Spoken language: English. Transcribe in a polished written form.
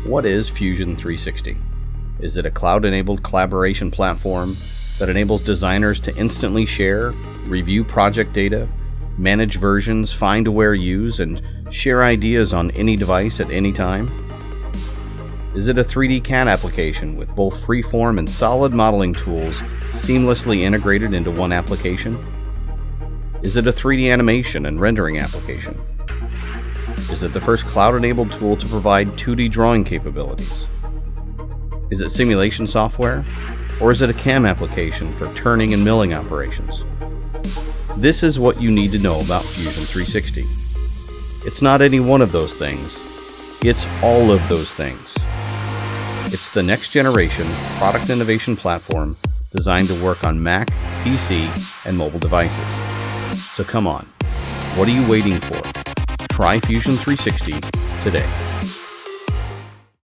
What is Fusion 360? Is it a cloud-enabled collaboration platform that enables designers to instantly share, review project data, manage versions, find where use, and share ideas on any device at any time? Is it a 3D CAD application with both freeform and solid modeling tools seamlessly integrated into one application? Is it a 3D animation and rendering application? Is it the first cloud-enabled tool to provide 2D drawing capabilities? Is it simulation software? Or is it a CAM application for turning and milling operations? This is what you need to know about Fusion 360. It's not any one of those things. It's all of those things. It's the next generation product innovation platform designed to work on Mac, PC, and mobile devices. So come on, what are you waiting for? Try Fusion 360 today.